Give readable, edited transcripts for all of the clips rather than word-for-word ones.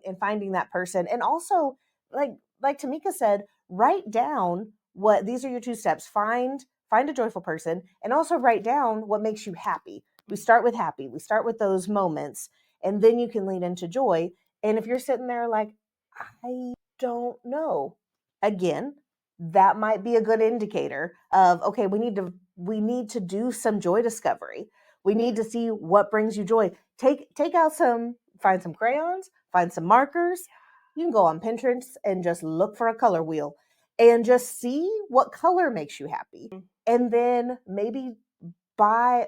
and finding that person. And also, like Tamika said, write down what these are your 2 steps. Find a joyful person, and also write down what makes you happy. We start with happy. We start with those moments, and then you can lead into joy. And if you're sitting there like, I don't know, again, that might be a good indicator of, okay, we need to do some joy discovery. We need to see what brings you joy. Find some crayons, find some markers. You can go on Pinterest and just look for a color wheel and just see what color makes you happy. And then maybe make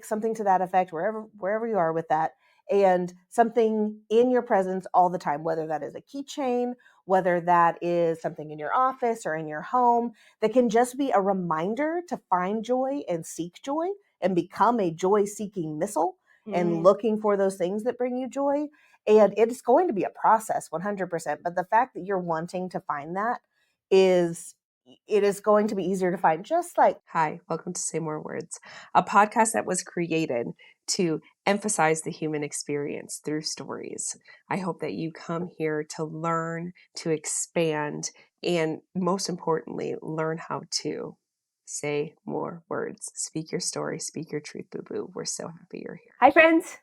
something to that effect, wherever you are with that, and something in your presence all the time, whether that is a keychain, whether that is something in your office or in your home, that can just be a reminder to find joy and seek joy and become a joy-seeking missile and looking for those things that bring you joy. And it's going to be a process, 100%. But the fact that you're wanting to find that it is going to be easier to find, just like... Hi, welcome to Say More Words, a podcast that was created to emphasize the human experience through stories. I hope that you come here to learn, to expand, and most importantly, learn how to say more words. Speak your story, speak your truth, boo-boo. We're so happy you're here. Hi, friends.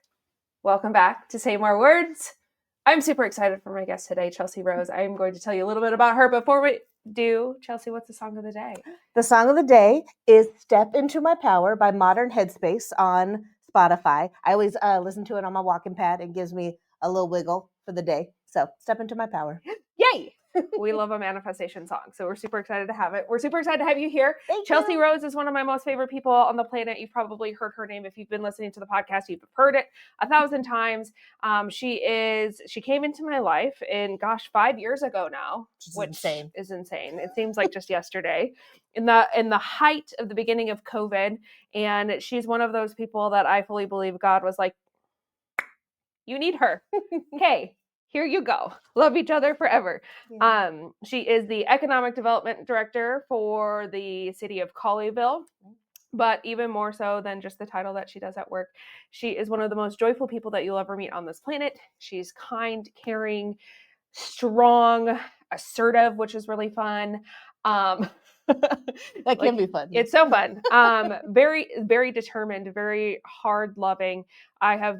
Welcome back to Say More Words. I'm super excited for my guest today, Chelsea Rose. I'm going to tell you a little bit about her. Before we do, Chelsea, what's the song of the day? The song of the day is Step Into My Power by Modern Headspace on Spotify. I always listen to it on my walking pad. It gives me a little wiggle for the day. So Step Into My Power. Yay! We love a manifestation song, so we're super excited to have it. We're super excited to have you here. Chelsea Rose is one of my most favorite people on the planet. You've probably heard her name. If you've been listening to the podcast, you've heard it 1,000 times. She came into my life 5 years ago now, which is insane. It seems like just yesterday in the height of the beginning of COVID. And she's one of those people that I fully believe God was like, you need her. Hey, here you go. Love each other forever. Yeah. She is the economic development director for the city of Colleyville. But even more so than just the title that she does at work, she is one of the most joyful people that you'll ever meet on this planet. She's kind, caring, strong, assertive, which is really fun. That can be fun. It's so fun. Very, very determined, very hard loving. I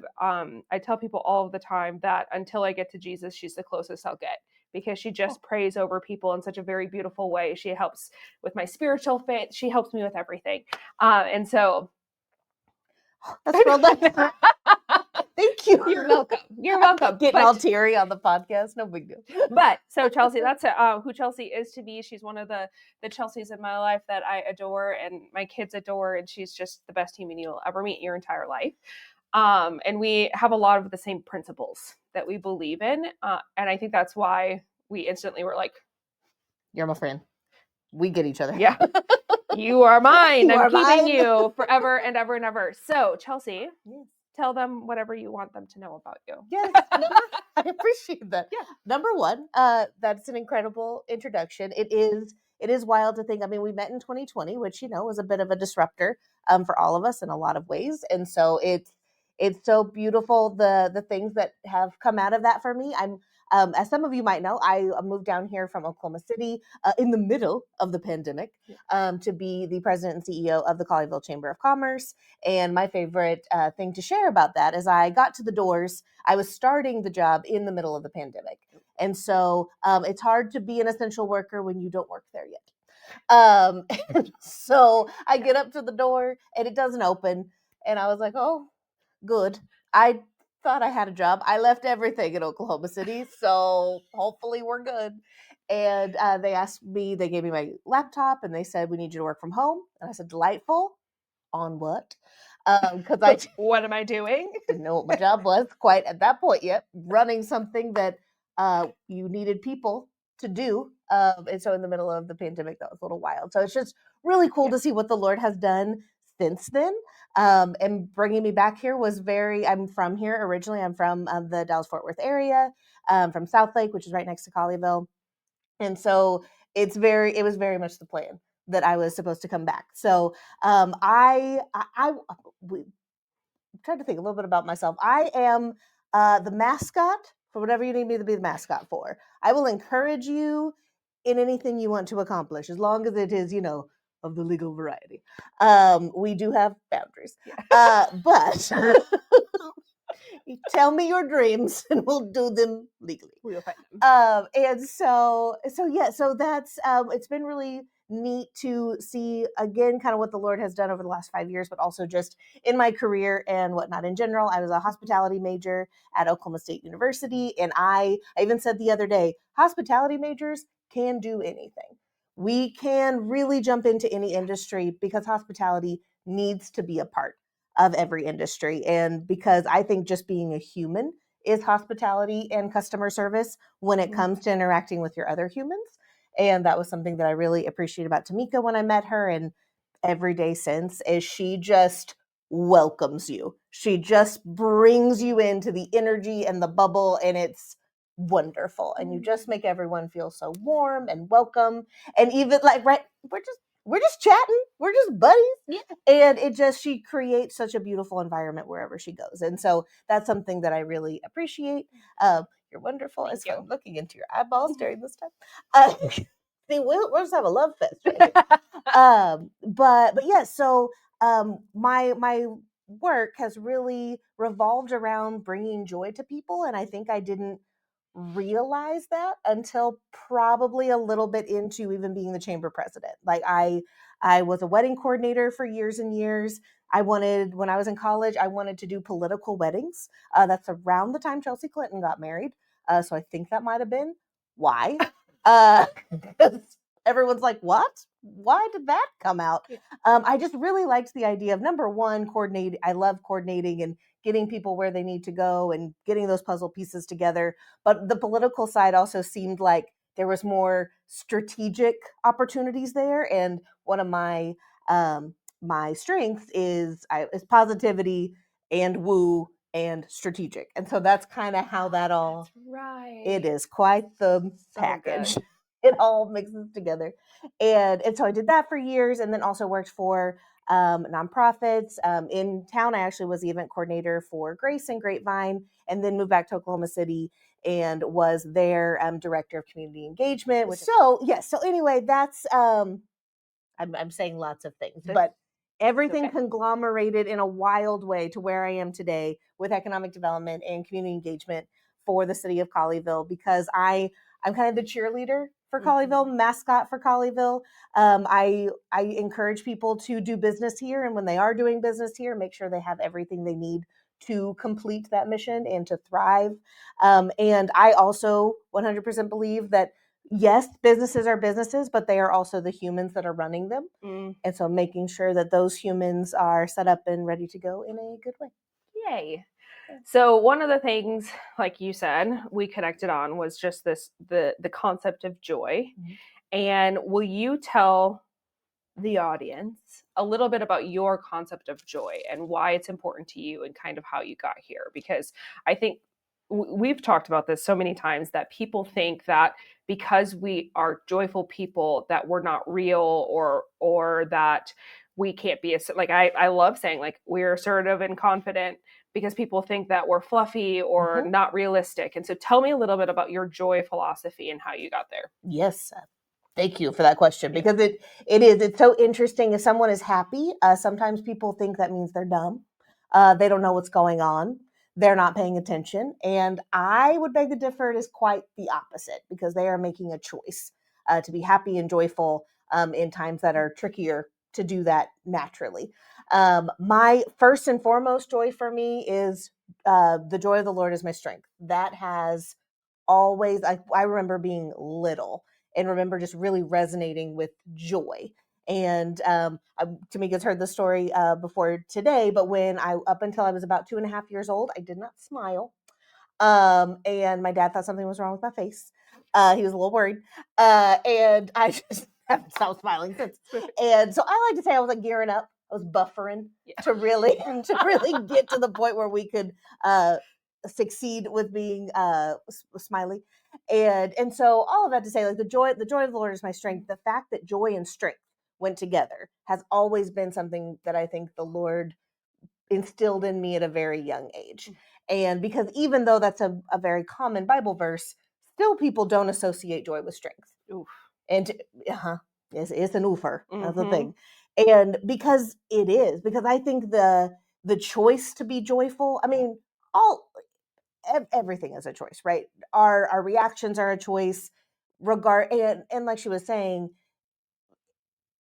tell people all the time that until I get to Jesus, she's the closest I'll get, because she just prays over people in such a very beautiful way. She helps with my spiritual faith. She helps me with everything. And so that's well done. Thank you. You're welcome. You're welcome. Getting all teary on the podcast. No big deal. But so Chelsea, that's who Chelsea is to me. She's one of the Chelseas in my life that I adore and my kids adore. And she's just the best human you'll ever meet in your entire life. And we have a lot of the same principles that we believe in. And I think that's why we instantly were like, you're my friend. We get each other. Yeah. You are mine. I'm keeping you forever and ever and ever. So Chelsea. Yes. Tell them whatever you want them to know about you. Yes, I appreciate that. Yeah. Number one, that's an incredible introduction. It is wild to think. I mean, we met in 2020, which was a bit of a disruptor for all of us in a lot of ways, and so it's so beautiful the things that have come out of that for me. As some of you might know, I moved down here from Oklahoma City in the middle of the pandemic to be the president and CEO of the Colleyville Chamber of Commerce. And my favorite thing to share about that is I got to the doors. I was starting the job in the middle of the pandemic. And so it's hard to be an essential worker when you don't work there yet. So I get up to the door and it doesn't open. And I was like, oh, good. I thought I had a job. I left everything in Oklahoma City, so hopefully we're good. And they gave me my laptop and they said, we need you to work from home. And I said, delightful. On what? Because what am I doing? Didn't know what my job was quite at that point yet, running something that you needed people to do. And so in the middle of the pandemic, that was a little wild. So it's just really cool to see what the Lord has done since then. And bringing me back here was I'm from here originally. I'm from the Dallas-Fort Worth area, from South Lake, which is right next to Colleyville. And so it was very much the plan that I was supposed to come back. So we tried to think a little bit about myself. I am the mascot, for whatever you need me to be the mascot for. I will encourage you in anything you want to accomplish, as long as it is, of the legal variety. We do have boundaries. But you tell me your dreams and we'll do them legally. We'll find them. And so that's it's been really neat to see again kind of what the Lord has done over the last 5 years, but also just in my career and whatnot in general. I was a hospitality major at Oklahoma State University, and I even said the other day, hospitality majors can do anything. We can really jump into any industry because hospitality needs to be a part of every industry. And because I think just being a human is hospitality and customer service when it comes to interacting with your other humans. And that was something that I really appreciate about Tamika when I met her, and every day since, is she just welcomes you. She just brings you into the energy and the bubble, and it's wonderful. And you just make everyone feel so warm and welcome. And even like, right, we're just chatting. We're just buddies. Yeah. And she creates such a beautiful environment wherever she goes. And so that's something that I really appreciate. You're wonderful. It's fun looking into your eyeballs during this time. We'll just have a love fest right here. But yeah, so my work has really revolved around bringing joy to people. And I think I didn't realize that until probably a little bit into even being the chamber president. Like I was a wedding coordinator for years and years. When I was in college, I wanted to do political weddings. That's around the time Chelsea Clinton got married. So I think that might have been why. Everyone's like, what? Why did that come out? I just really liked the idea of, number one, coordinating. I love coordinating and getting people where they need to go and getting those puzzle pieces together. But the political side also seemed like there was more strategic opportunities there. And one of my strengths is positivity and woo and strategic. And so that's kind of how that all, right. It is quite the package. Good. It all mixes together. And so I did that for years, and then also worked for nonprofits. In town, I actually was the event coordinator for Grace and Grapevine, and then moved back to Oklahoma City and was their director of community engagement. So anyway, that's I'm saying lots of things, but everything conglomerated in a wild way to where I am today with economic development and community engagement for the city of Colleyville, because I'm kind of the cheerleader for Colleyville, mascot for Colleyville. I encourage people to do business here, and when they are doing business here, make sure they have everything they need to complete that mission and to thrive. And I also 100% believe that, yes, businesses are businesses, but they are also the humans that are running them. And so making sure that those humans are set up and ready to go in a good way. Yay. So one of the things, like you said, we connected on was just the concept of joy. And will you tell the audience a little bit about your concept of joy and why it's important to you and kind of how you got here? Because I think we've talked about this so many times that people think that because we are joyful people that we're not real, or that we can't be like I love saying like we're assertive and confident, because people think that we're fluffy or not realistic. And so tell me a little bit about your joy philosophy and how you got there. Yes. Thank you for that question, because it's so interesting. If someone is happy, sometimes people think that means they're dumb. They don't know what's going on. They're not paying attention. And I would beg to differ. It is quite the opposite, because they are making a choice to be happy and joyful in times that are trickier to do that naturally. My first and foremost joy for me is the joy of the Lord is my strength. That has always, I remember being little and remember just really resonating with joy. And Tamika's heard the story before today, but up until I was about 2.5 years old, I did not smile. And my dad thought something was wrong with my face. He was a little worried. And I just haven't stopped smiling since. And so I like to say I was like gearing up. I was buffering to really get to the point where we could succeed with being smiley. And so all of that to say, like the joy of the Lord is my strength. The fact that joy and strength went together has always been something that I think the Lord instilled in me at a very young age. And because even though that's a very common Bible verse, still people don't associate joy with strength. Oof. And it's an oofer. That's the Mhm. thing. And because it is, because I think the choice to be joyful, I mean, everything is a choice, right? Our reactions are a choice, and like she was saying,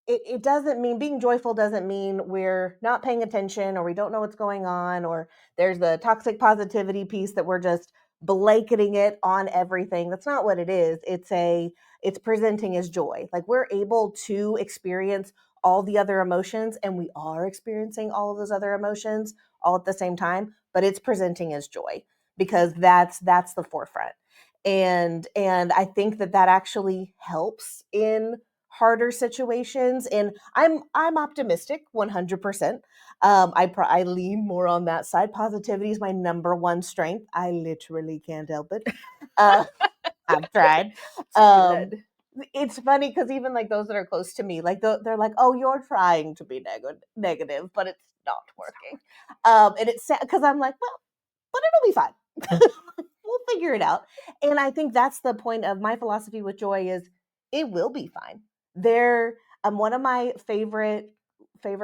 it doesn't mean being joyful doesn't mean we're not paying attention or we don't know what's going on, or there's the toxic positivity piece that we're just blanketing it on everything. That's not what it is. It's presenting as joy. Like we're able to experience all the other emotions, and we are experiencing all of those other emotions all at the same time, but it's presenting as joy because that's the forefront. And I think that actually helps in harder situations. And I'm optimistic 100%. I lean more on that side. Positivity is my number one strength. I literally can't help it. I've tried. Good. It's funny because even like those that are close to me, like they're like, "Oh, you're trying to be negative, but it's not working." And it's sad because I'm like, "Well, but it'll be fine. We'll figure it out." And I think that's the point of my philosophy with joy is it will be fine. One of my favorite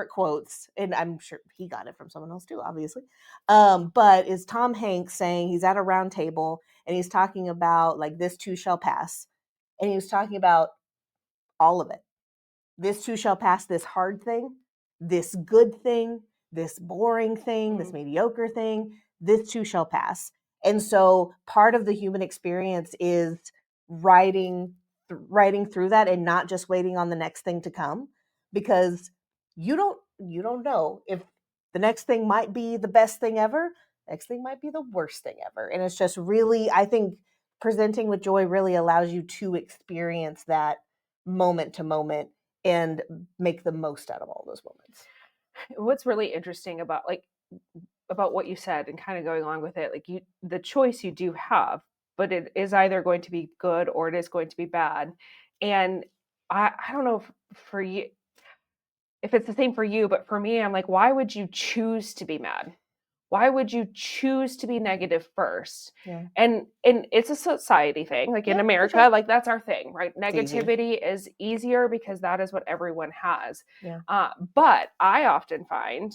quotes, and I'm sure he got it from someone else too, obviously. But is Tom Hanks saying he's at a round table and he's talking about like this too shall pass. And he was talking about all of it. This too shall pass, this hard thing, this good thing, this boring thing, this mediocre thing, this too shall pass. And so part of the human experience is riding through that and not just waiting on the next thing to come, because you don't know if the next thing might be the best thing ever, next thing might be the worst thing ever. And it's just really, I think presenting with joy really allows you to experience that moment to moment and make the most out of all those moments. What's really interesting about what you said and kind of going along with it, like the choice you do have, but it is either going to be good or it is going to be bad. And I don't know for you if it's the same for you, but for me, I'm like, why would you choose to be mad? Why would you choose to be negative first? Yeah. And it's a society thing. Like in America, sure. like that's our thing, right? Easier. Negativity is easier because that is what everyone has. Yeah. But I often find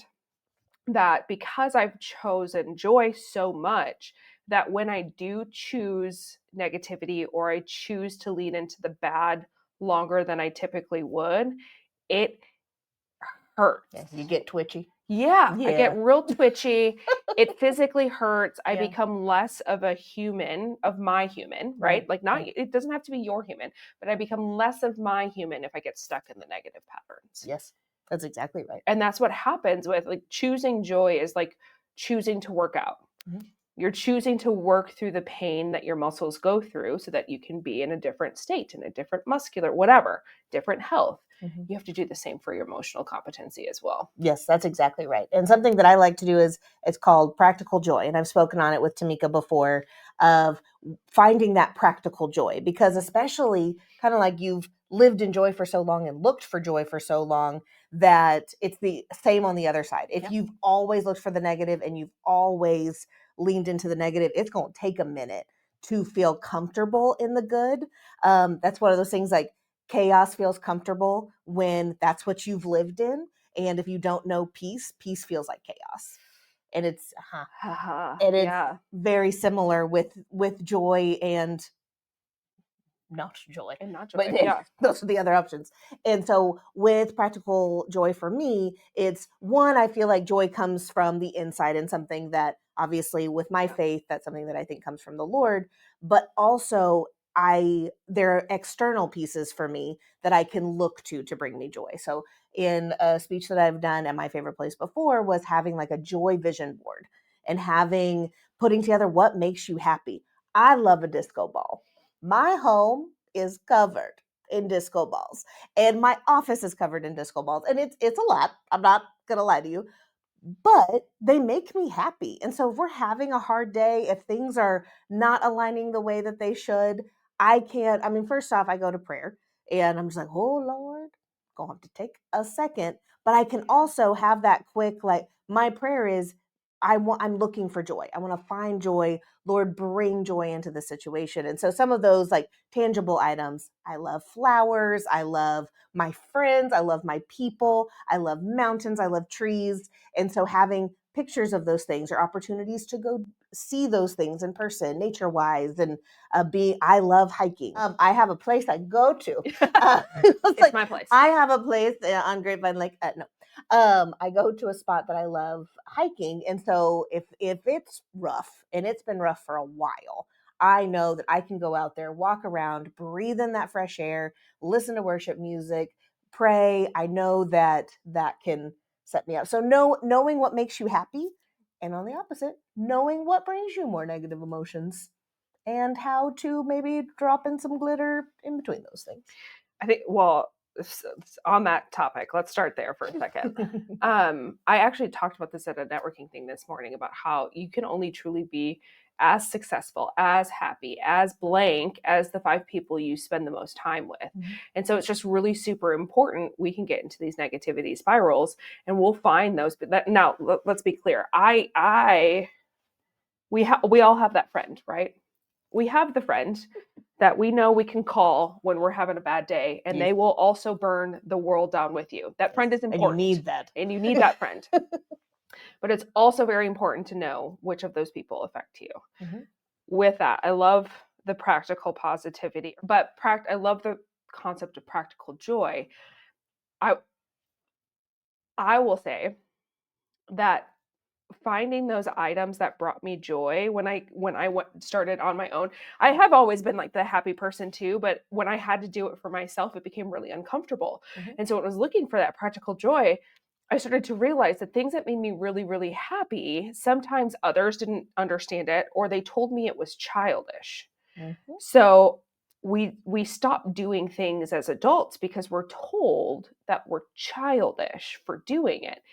that because I've chosen joy so much, that when I do choose negativity or I choose to lean into the bad longer than I typically would, it hurts. Yeah, you get twitchy. Yeah, I get Yeah. real twitchy. It physically hurts. I Yeah. become less of a human, of my human, right? Like not, right. it doesn't have to be your human, but I become less of my human if I get stuck in the negative patterns. Yes, that's exactly right. And that's what happens with like choosing joy is like choosing to work out. Mhm. You're choosing to work through the pain that your muscles go through so that you can be in a different state, in a different muscular, whatever, different health. Mhm. You have to do the same for your emotional competency as well. Yes, that's exactly right. And something that I like to do is it's called practical joy. And I've spoken on it with Tamika before, of finding that practical joy, because especially kind of like you've lived in joy for so long and looked for joy for so long, that it's the same on the other side. If Yep. you've always looked for the negative and you've always leaned into the negative, it's going to take a minute to feel comfortable in the good. That's one of those things, like chaos feels comfortable when that's what you've lived in. And if you don't know peace, peace feels like chaos. And it's Yeah. very similar with joy and not joy. And not joy. But Yeah. those are the other options. And so with practical joy for me, it's one, I feel like joy comes from the inside, and something that obviously with my faith, that's something that I think comes from the Lord, but also there are external pieces for me that I can look to bring me joy. So in a speech that I've done at my favorite place before was having like a joy vision board and putting together what makes you happy. I love a disco ball. My home is covered in disco balls, and my office is covered in disco balls, and it's a lot. I'm not gonna lie to you, but they make me happy. And so if we're having a hard day, if things are not aligning the way that they should, first off, I go to prayer and I'm just like, oh Lord, gonna have to take a second. But I can also have that quick, like, my prayer is I'm looking for joy. I want to find joy. Lord, bring joy into the situation. And so some of those like tangible items, I love flowers. I love my friends. I love my people. I love mountains. I love trees. And so having pictures of those things or opportunities to go see those things in person, nature wise, and I love hiking. I have a place I go to. It's my place. I have a place on Grapevine Lake. No. I go to a spot that I love hiking. And so if it's rough, and it's been rough for a while, I know that I can go out there, walk around, breathe in that fresh air, listen to worship music, pray. I know that can set me up. So knowing what makes you happy, and on the opposite, knowing what brings you more negative emotions, and how to maybe drop in some glitter in between those things. I think, well, on that topic, let's start there for a second. I actually talked about this at a networking thing this morning about how you can only truly be as successful, as happy, as blank as the 5 people you spend the most time with. Mm-hmm. And so it's just really super important. We can get into these negativity spirals and we'll find those. But now let's be clear. We all have that friend, right? We have the friend that we know we can call when we're having a bad day, and they will also burn the world down with you. That friend is important. And you need that. And you need that friend. But it's also very important to know which of those people affect you. Mm-hmm. With that, I love the practical positivity, but I love the concept of practical joy. I will say that finding those items that brought me joy when I started on my own. I have always been like the happy person too, but when I had to do it for myself, it became really uncomfortable. Mm-hmm. And so when I was looking for that practical joy, I started to realize that things that made me really, really happy, sometimes others didn't understand it, or they told me it was childish. Mm-hmm. So we stop doing things as adults because we're told that we're childish for doing it.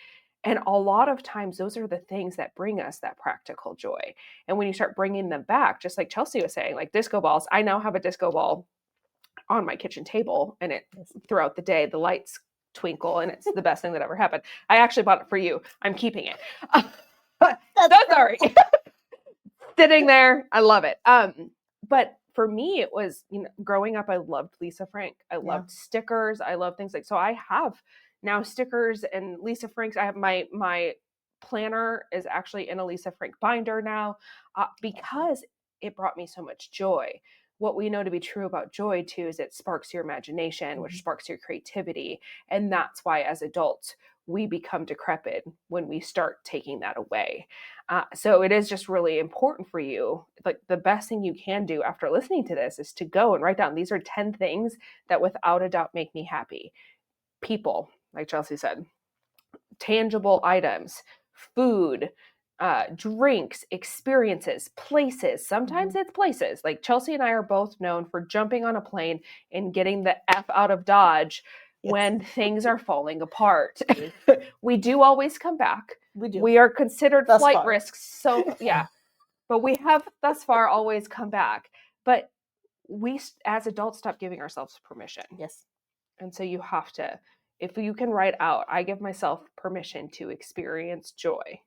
And a lot of times those are the things that bring us that practical joy. And when you start bringing them back, just like Chelsea was saying, like disco balls, I now have a disco ball on my kitchen table, and it throughout the day, the lights twinkle, and it's the best thing that ever happened. I actually bought it for you. I'm keeping it. Sorry. Sitting there. I love it. But for me, it was, growing up, I loved Lisa Frank. I loved stickers. I love things so I have now stickers and Lisa Frank's. I have my planner is actually in a Lisa Frank binder now because it brought me so much joy. What we know to be true about joy too is it sparks your imagination, which sparks your creativity. And that's why as adults, we become decrepit when we start taking that away. So it is just really important for you. Like the best thing you can do after listening to this is to go and write down, these are 10 things that without a doubt make me happy. People, like Chelsea said, tangible items, food, drinks, experiences, places. Sometimes it's places. Like Chelsea and I are both known for jumping on a plane and getting the F out of Dodge when things are falling apart. We do always come back. We do. We are considered thus flight risks. So yeah, but we have thus far always come back. But we as adults stop giving ourselves permission. Yes. And so you have to, if you can write out, I give myself permission to experience joy.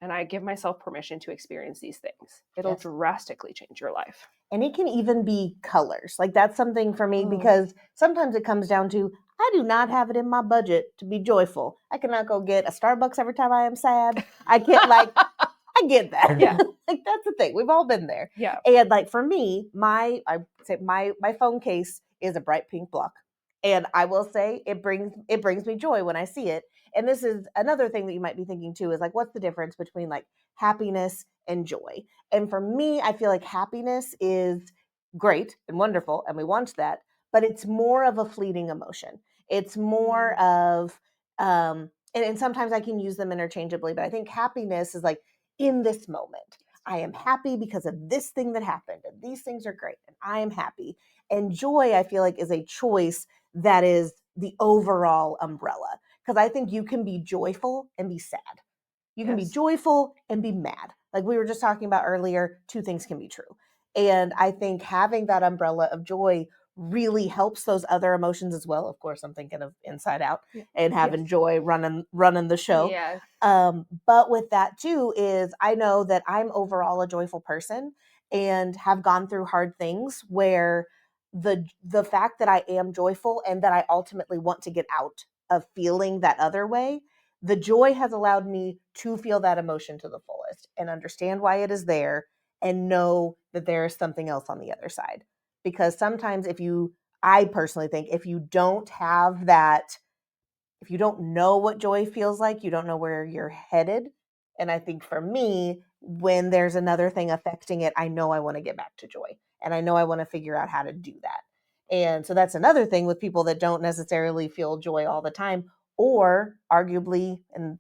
And I give myself permission to experience these things. It'll drastically change your life. And it can even be colors. Like that's something for me because sometimes it comes down to, I do not have it in my budget to be joyful. I cannot go get a Starbucks every time I am sad. I can't I get that. Yeah. Like that's the thing. We've all been there. Yeah. And like for me, my phone case is a bright pink block. And I will say it brings me joy when I see it. And this is another thing that you might be thinking too, is like, what's the difference between like happiness and joy? And for me, I feel like happiness is great and wonderful, and we want that, but it's more of a fleeting emotion. It's more of, and sometimes I can use them interchangeably, but I think happiness is like in this moment. I am happy because of this thing that happened, and these things are great, and I am happy. And joy, I feel like, is a choice that is the overall umbrella. Because I think you can be joyful and be sad. You can be joyful and be mad. Like we were just talking about earlier, two things can be true. And I think having that umbrella of joy really helps those other emotions as well. Of course, I'm thinking of Inside Out and having joy running the show. Yes. But with that too is I know that I'm overall a joyful person and have gone through hard things where the fact that I am joyful and that I ultimately want to get out of feeling that other way, the joy has allowed me to feel that emotion to the fullest and understand why it is there and know that there is something else on the other side. Because sometimes I personally think if you don't have that, if you don't know what joy feels like, you don't know where you're headed. And I think for me, when there's another thing affecting it, I know I want to get back to joy and I know I want to figure out how to do that. And so that's another thing with people that don't necessarily feel joy all the time, or arguably, and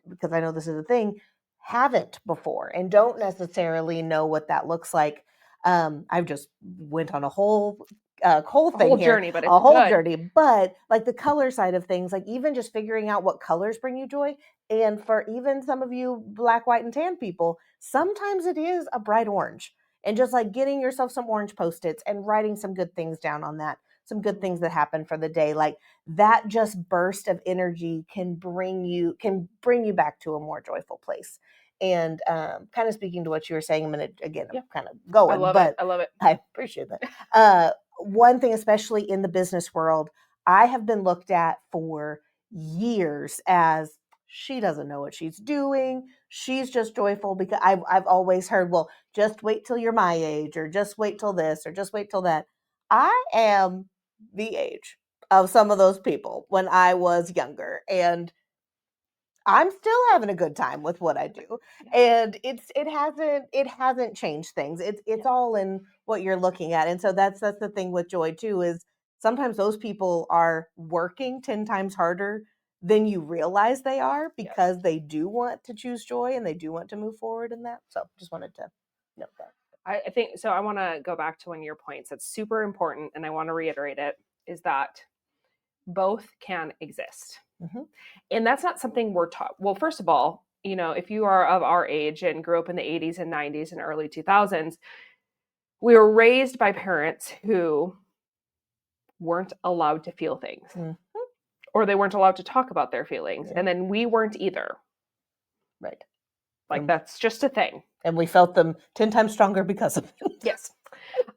because I know this is a thing, haven't before and don't necessarily know what that looks like. I've just went on a whole journey, but it's a whole good. journey. But like the color side of things, like even just figuring out what colors bring you joy, and for even some of you black, white, and tan people, sometimes it is a bright orange, and just like getting yourself some orange Post-its and writing some good things down on that, some good things that happen for the day, like that just burst of energy can bring you back to a more joyful place. And kind of speaking to what you were saying a minute again, I'm kind of going, I love it. I appreciate that. One thing, especially in the business world, I have been looked at for years as she doesn't know what she's doing. She's just joyful because I've always heard, well, just wait till you're my age, or just wait till this, or just wait till that. I am the age of some of those people when I was younger, and I'm still having a good time with what I do. And it hasn't changed things. It's all in what you're looking at. And so that's the thing with joy too, is sometimes those people are working 10 times harder than you realize they are, because they do want to choose joy and they do want to move forward in that. So just wanted to note that. I think so. I want to go back to one of your points that's super important, and I want to reiterate it, is that both can exist. Mm-hmm. And that's not something we're taught. Well, first of all, if you are of our age and grew up in the 80s and 90s and early 2000s, we were raised by parents who weren't allowed to feel things, or they weren't allowed to talk about their feelings. And then we weren't either. Right. Like that's just a thing. And we felt them 10 times stronger because of it. Yes.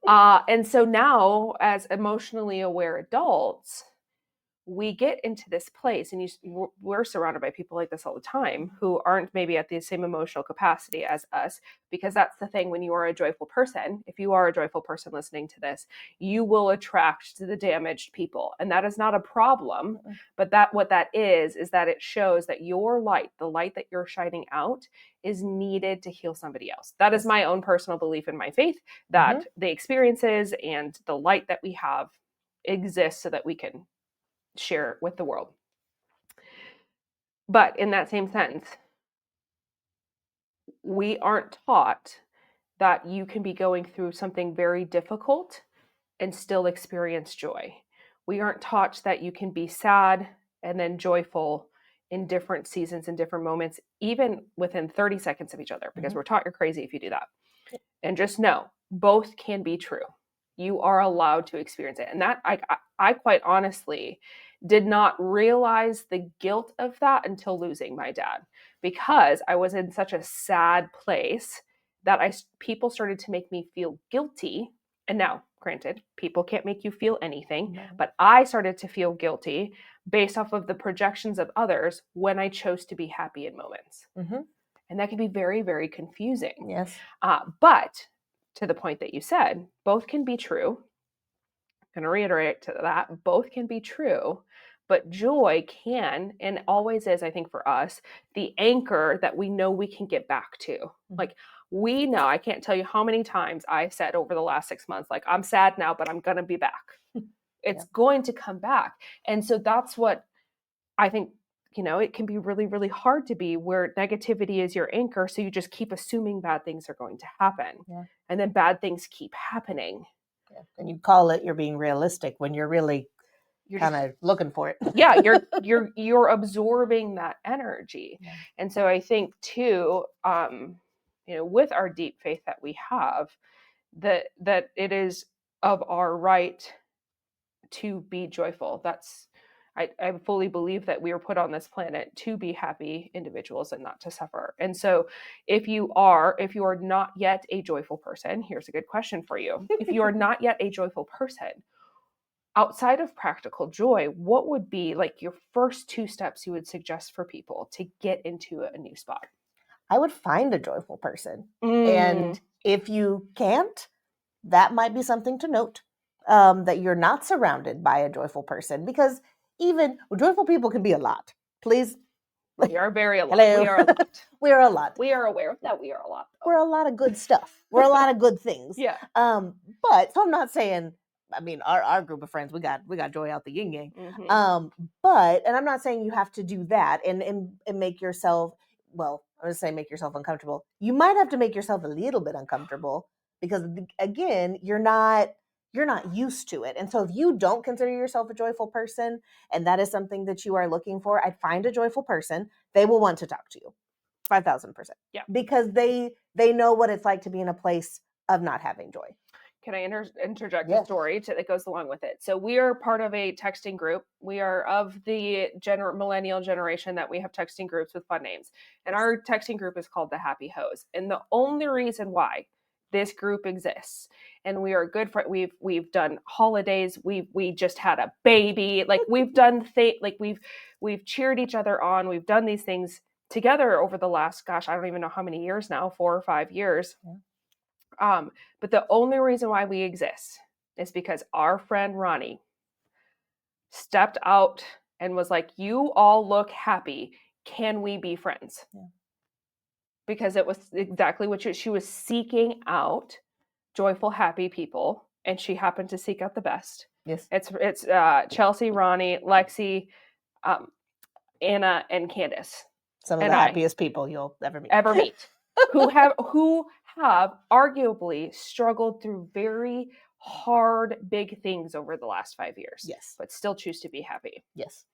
And so now, as emotionally aware adults, we get into this place, and we're surrounded by people like this all the time who aren't maybe at the same emotional capacity as us, because that's the thing. When you are a joyful person, if you are a joyful person listening to this, you will attract the damaged people, and that is not a problem. But what that is that it shows that your light, the light that you're shining out, is needed to heal somebody else. That is my own personal belief in my faith, that the experiences and the light that we have exists so that we can share with the world. But in that same sense, we aren't taught that you can be going through something very difficult and still experience joy. We aren't taught that you can be sad and then joyful in different seasons and different moments, even within 30 seconds of each other, because we're taught you're crazy if you do that. And just know, both can be true. You are allowed to experience it. And that I quite honestly did not realize the guilt of that until losing my dad, because I was in such a sad place that people started to make me feel guilty. And now, granted, people can't make you feel anything, but I started to feel guilty based off of the projections of others when I chose to be happy in moments. And that can be very, very confusing. Yes. But to the point that you said, both can be true. I'm going to reiterate to that. Both can be true, but joy can and always is, I think, for us, the anchor that we know we can get back to. Like, we know, I can't tell you how many times I've said over the last 6 months, like, I'm sad now, but I'm going to be back. It's going to come back. And so that's what I think, it can be really, really hard to be where negativity is your anchor. So you just keep assuming bad things are going to happen. And then bad things keep happening. And you call it you're being realistic when you're really kind of looking for it. You're absorbing that energy. And so I think too, with our deep faith that we have, that it is of our right to be joyful. I fully believe that we are put on this planet to be happy individuals and not to suffer. And so if you are not yet a joyful person, here's a good question for you. If you are not yet a joyful person, outside of practical joy, what would be like your first 2 steps you would suggest for people to get into a new spot? I would find a joyful person. And if you can't, that might be something to note, that you're not surrounded by a joyful person, because even joyful people can be a lot. Please. We are very a lot. Hello. We are a lot. We are a lot. We are aware that we are a lot. We're a lot of good stuff. We're a lot of good things. Yeah. But so I'm not saying, I mean, our group of friends, we got joy out the yin yang. Mm-hmm. But, and I'm not saying you have to do that and make yourself, well, I was saying make yourself uncomfortable. You might have to make yourself a little bit uncomfortable, because again, you're not used to it. And so if you don't consider yourself a joyful person, and that is something that you are looking for, I'd find a joyful person. They will want to talk to you 5,000%. Yeah. Because they know what it's like to be in a place of not having joy. Can I interject a story that goes along with it? So we are part of a texting group. We are of the millennial generation that we have texting groups with fun names. And our texting group is called the Happy Hose. And the only reason why this group exists, and we are good for we've done holidays, we just had a baby, like we've done we've cheered each other on, we've done these things together over the last, gosh, I don't even know how many years now, 4 or 5 years. Yeah. But the only reason why we exist is because our friend Ronnie stepped out and was like, you all look happy. Can we be friends? Yeah. Because it was exactly what she was seeking out, joyful, happy people. And she happened to seek out the best. Yes. It's Chelsea, Ronnie, Lexi, Anna, and Candace. Some of the happiest people you'll ever meet. who have arguably struggled through very hard, big things over the last 5 years. Yes. But still choose to be happy. Yes.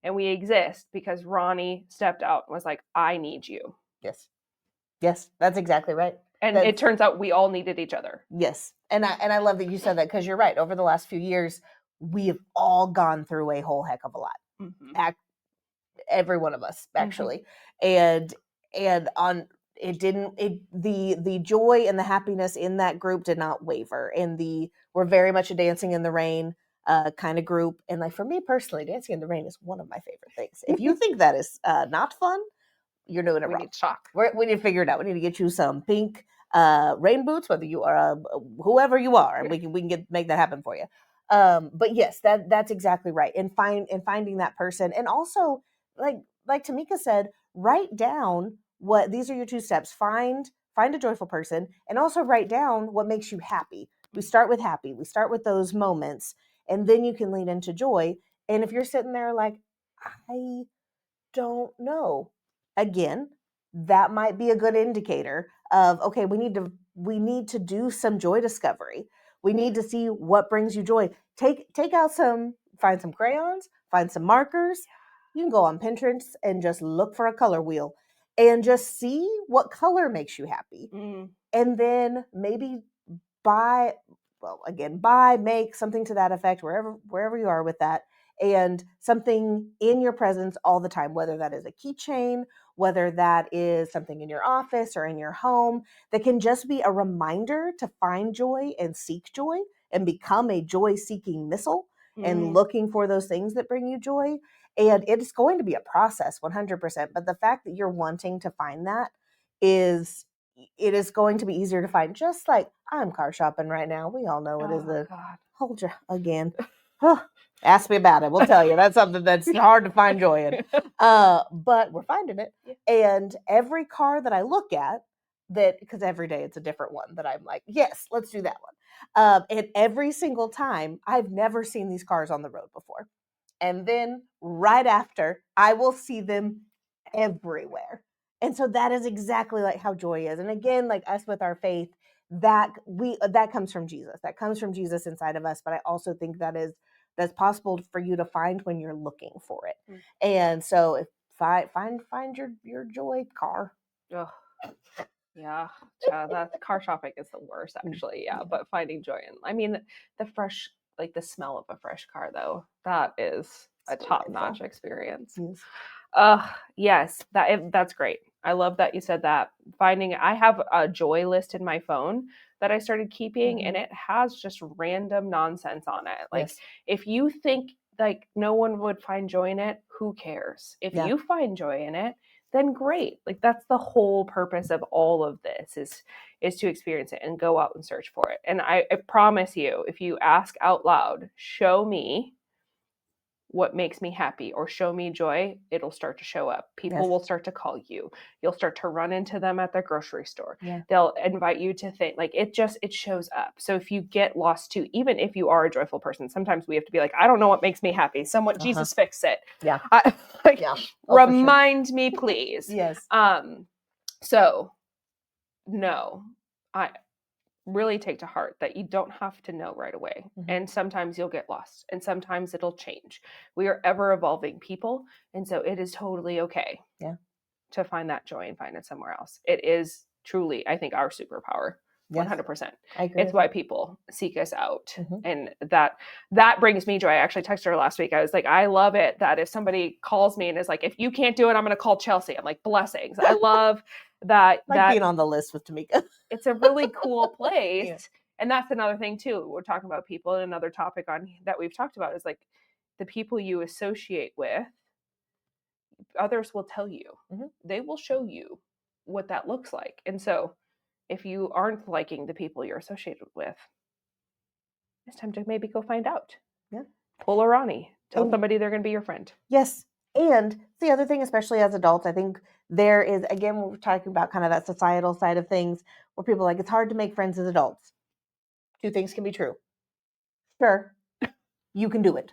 And we exist because Ronnie stepped out and was like, I need you. Yes. Yes, that's exactly right. And it turns out we all needed each other. Yes. And I love that you said that, because you're right. Over the last few years, we have all gone through a whole heck of a lot. Mm-hmm. Every one of us, actually. Mm-hmm. And on the joy and the happiness in that group did not waver. And we're very much a dancing in the rain kind of group. And like for me personally, dancing in the rain is one of my favorite things. If you think that is not fun, you're doing it wrong. We need shock. We need to figure it out. We need to get you some pink rain boots, whether you are whoever you are, and we can make that happen for you. But yes, that's exactly right. And finding that person, and also like Tamika said, write down these are your 2 steps. Find a joyful person, and also write down what makes you happy. We start with happy. We start with those moments, and then you can lean into joy. And if you're sitting there like, I don't know, again, that might be a good indicator of, okay, we need to do some joy discovery. We need to see what brings you joy. Take out find some crayons, find some markers. You can go on Pinterest and just look for a color wheel and just see what color makes you happy. And then maybe make something to that effect wherever you are with that, and something in your presence all the time, whether that is a keychain, whether that is something in your office or in your home, that can just be a reminder to find joy and seek joy and become a joy-seeking missile and looking for those things that bring you joy. And it's going to be a process, 100%. But the fact that you're wanting to find that is going to be easier to find. Just like I'm car shopping right now. We all know it is hold you again. Ask me about it. We'll tell you. That's something that's hard to find joy in. But we're finding it. Yeah. And every car that I look at, because every day it's a different one that I'm like, yes, let's do that one. And every single time, I've never seen these cars on the road before. And then right after, I will see them everywhere. And so that is exactly like how joy is. And again, like us with our faith, that comes from Jesus. That comes from Jesus inside of us. But I also think that's possible for you to find when you're looking for it. And so find your joy car. Oh, yeah. That car shopping is the worst, actually. Yeah. But finding joy in, I mean, the fresh like the smell of a fresh car though. That is a top-notch experience. Yes, that's great. I love that you said that. I have a joy list in my phone that I started keeping, and it has just random nonsense on it. Like if you think like no one would find joy in it, who cares? If you find joy in it, then great. Like that's the whole purpose of all of this is to experience it and go out and search for it. And I promise you, if you ask out loud, show me what makes me happy or show me joy, it'll start to show up. People will start to call you. You'll start to run into them at the grocery store. They'll invite you to think like it shows up. So if you get lost too, even if you are a joyful person, sometimes we have to be like, I don't know what makes me happy. Someone, Jesus, fix it. Remind me, please. So no, I really take to heart that you don't have to know right away. And sometimes you'll get lost and sometimes it'll change. We are ever evolving people. And so it is totally okay to find that joy and find it somewhere else. It is truly, I think, our superpower. 100%. I agree. It's why people seek us out. And that brings me joy. I actually texted her last week. I was like, I love it that if somebody calls me and is like, if you can't do it, I'm going to call Chelsea. I'm like, blessings. I love that. Like being on the list with Tamika. It's a really cool place. And that's another thing too. We're talking about people, and another topic that we've talked about is like the people you associate with, others will tell you. They will show you what that looks like. And so if you aren't liking the people you're associated with, it's time to maybe go find out. Pull a Ronnie. Tell somebody they're going to be your friend. Yes. And the other thing, especially as adults, I think there is, again, we're talking about kind of that societal side of things where people are like, it's hard to make friends as adults. Two things can be true. Sure, you can do it.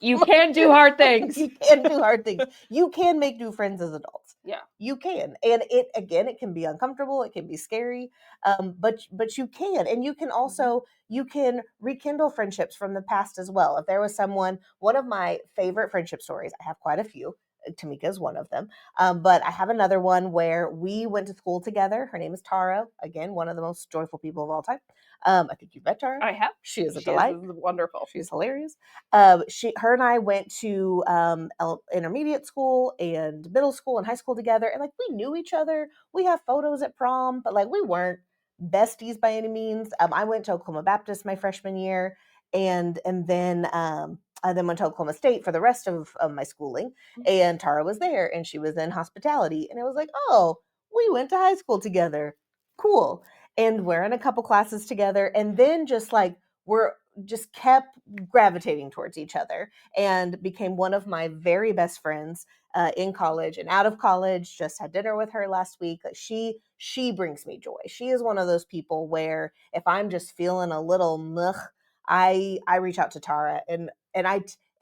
You can do hard things. You can do hard things. You can make new friends as adults. You can. And it can be uncomfortable. It can be scary. But you can. And you can also, you can rekindle friendships from the past as well. If there was one of my favorite friendship stories, I have quite a few. Tamika is one of them. But I have another one where we went to school together. Her name is Tara. Again, one of the most joyful people of all time. I think you've met Tara. I have. She is a delight. She is wonderful. She's hilarious. Her and I went to intermediate school and middle school and high school together. And like, we knew each other. We have photos at prom, but like, we weren't besties by any means. I went to Oklahoma Baptist my freshman year. And then I then went to Oklahoma State for the rest of my schooling, and Tara was there, and she was in hospitality, and it was like, oh, we went to high school together. Cool. And we're in a couple classes together, and then we're just kept gravitating towards each other and became one of my very best friends in college and out of college. Just had dinner with her last week. She brings me joy. She is one of those people where if I'm just feeling a little mugh, I reach out to Tara, and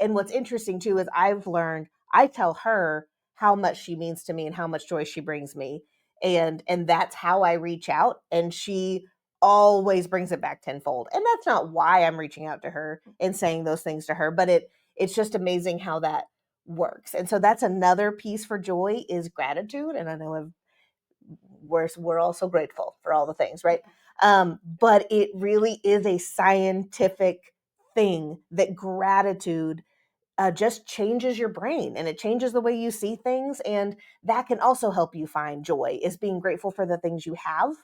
what's interesting too is I've learned I tell her how much she means to me and how much joy she brings me, and that's how I reach out, and she always brings it back tenfold. And that's not why I'm reaching out to her and saying those things to her, but it's just amazing how that works. And so that's another piece for joy is gratitude. And I know we're also grateful for all the things, right? But it really is a scientific thing that gratitude just changes your brain, and it changes the way you see things. And that can also help you find joy, is being grateful for the things you have.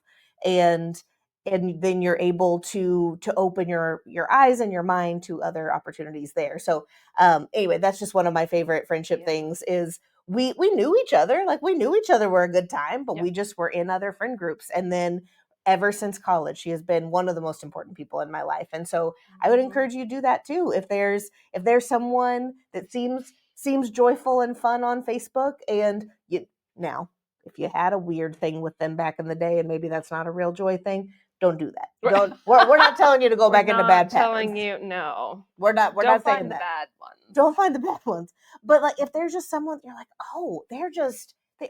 And then you're able to open your eyes and your mind to other opportunities there. So anyway, that's just one of my favorite friendship things is we knew each other. Like, we knew each other were a good time, but we just were in other friend groups. And then ever since college, she has been one of the most important people in my life. And so I would encourage you to do that too. If there's someone that seems joyful and fun on Facebook, and if you had a weird thing with them back in the day, and maybe that's not a real joy thing, don't do that. We're not telling you to go back into bad patterns. Telling you, no. We're not saying that. Don't find the bad ones. Don't find the bad ones. But like, if there's just someone you're like, oh, they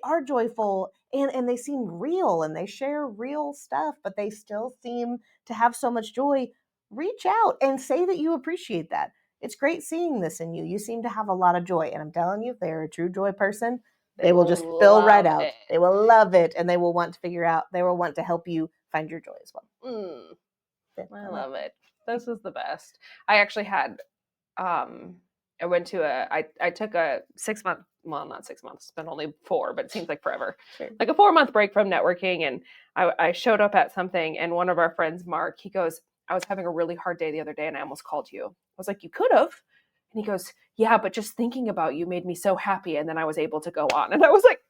are joyful and they seem real and they share real stuff, but they still seem to have so much joy, reach out and say that you appreciate that. It's great seeing this in you. You seem to have a lot of joy. And I'm telling you, if they're a true joy person, they will just fill right out. They will love it, and they will want to figure out, they will want to help you find your joy as well. I love it. This is the best. I actually had, I went to I took a 6 month, well, not 6 months, it's been only 4, but it seems like forever. Sure. Like a 4-month break from networking. And I showed up at something, and one of our friends, Mark, he goes, I was having a really hard day the other day and I almost called you. I was like, you could have. And he goes, yeah, but just thinking about you made me so happy. And then I was able to go on. And I was like,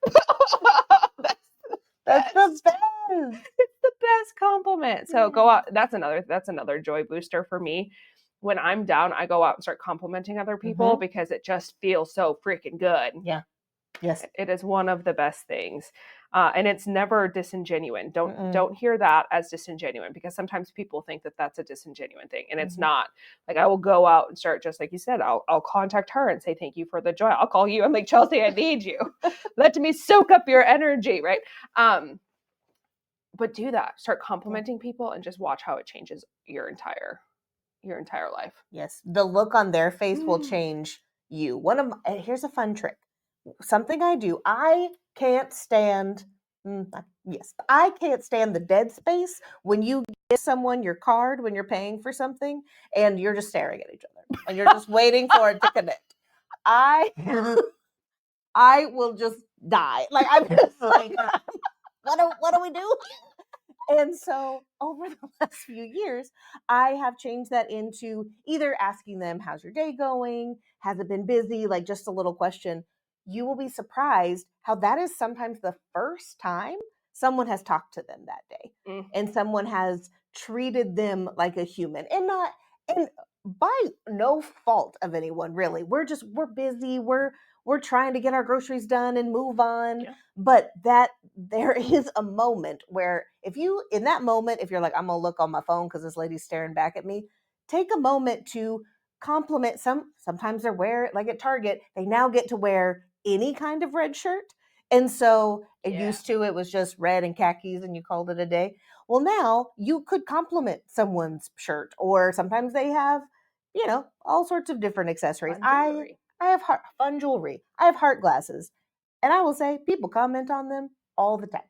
that's the best. It's the best compliment. So go out. That's another joy booster for me. When I'm down, I go out and start complimenting other people because it just feels so freaking good. Yeah. Yes. It is one of the best things. And it's never disingenuine. Don't hear that as disingenuine, because sometimes people think that that's a disingenuine thing, and it's not. Like, I will go out and start, just like you said, I'll contact her and say, thank you for the joy. I'll call you. I'm like, Chelsea, I need you. Let me soak up your energy. Right. But do that. Start complimenting people and just watch how it changes your entire life. Yes. The look on their face will change you. Here's a fun trick. Something I do. I can't stand the dead space when you give someone your card when you're paying for something and you're just staring at each other and you're just waiting for it to connect. I will just die. Like, I'm just like, what do we do? And so over the last few years, I have changed that into either asking them, how's your day going? Has it been busy? Like, just a little question. You will be surprised how that is sometimes the first time someone has talked to them that day, and someone has treated them like a human, and by no fault of anyone, really. We're busy. We're trying to get our groceries done and move on. Yeah. But that there is a moment where if you're like, I'm gonna look on my phone because this lady's staring back at me, take a moment to compliment sometimes they're wearing, like at Target, they now get to wear any kind of red shirt. And so used to, it was just red and khakis and you called it a day. Well, now you could compliment someone's shirt, or sometimes they have, all sorts of different accessories. I have fun jewelry. I have heart glasses. And I will say, people comment on them all the time.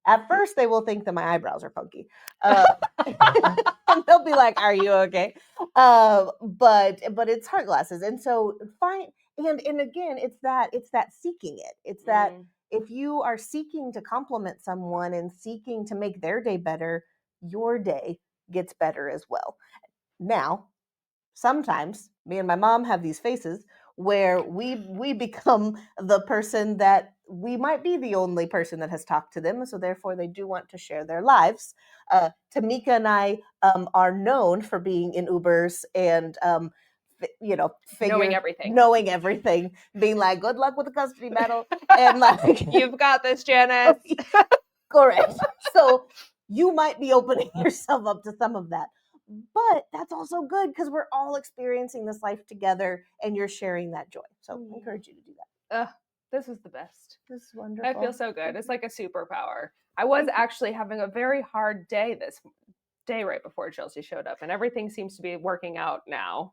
At first, they will think that my eyebrows are funky. And they'll be like, are you okay? But it's heart glasses. And so fine. And again, it's that seeking it. It's that if you are seeking to compliment someone and seeking to make their day better, your day gets better as well. Now, sometimes me and my mom have these phases where we become the person that we might be the only person that has talked to them, so therefore they do want to share their lives. Tamika and I are known for being in Ubers and knowing everything, being like, good luck with the custody battle, and like, you've got this, Janice. Correct. So you might be opening yourself up to some of that. But that's also good because we're all experiencing this life together and you're sharing that joy. So I encourage you to do that. This is the best. This is wonderful. I feel so good. It's like a superpower. I was actually having a very hard day this day right before Chelsea showed up, and everything seems to be working out now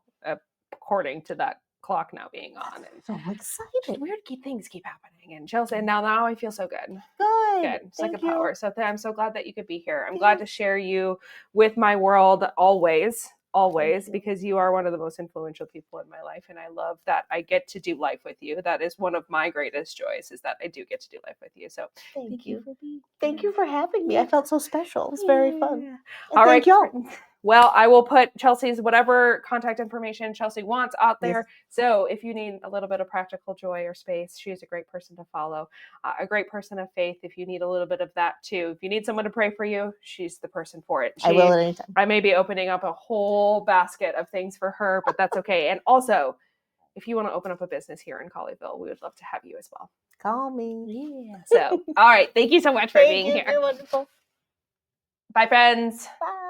according to that clock now being on. And so excited. Weird things keep happening. And Chelsea, and now I feel so good. Good. It's like a power. So I'm so glad that you could be here. I'm glad to share you with my world always, because you are one of the most influential people in my life. And I love that I get to do life with you. That is one of my greatest joys, is that I do get to do life with you. So thank you for being here. Thank you for having me. I felt so special. It was very fun. All right, y'all. Well, I will put Chelsea's whatever contact information Chelsea wants out there. Yes. So if you need a little bit of practical joy or space, she is a great person to follow, a great person of faith. If you need a little bit of that too, if you need someone to pray for you, she's the person for it. I will at any time. I may be opening up a whole basket of things for her, but that's okay. And also, if you want to open up a business here in Colleyville, we would love to have you as well. Call me. Yeah. So, all right. Thank you so much for being here. You're wonderful. Bye, friends. Bye.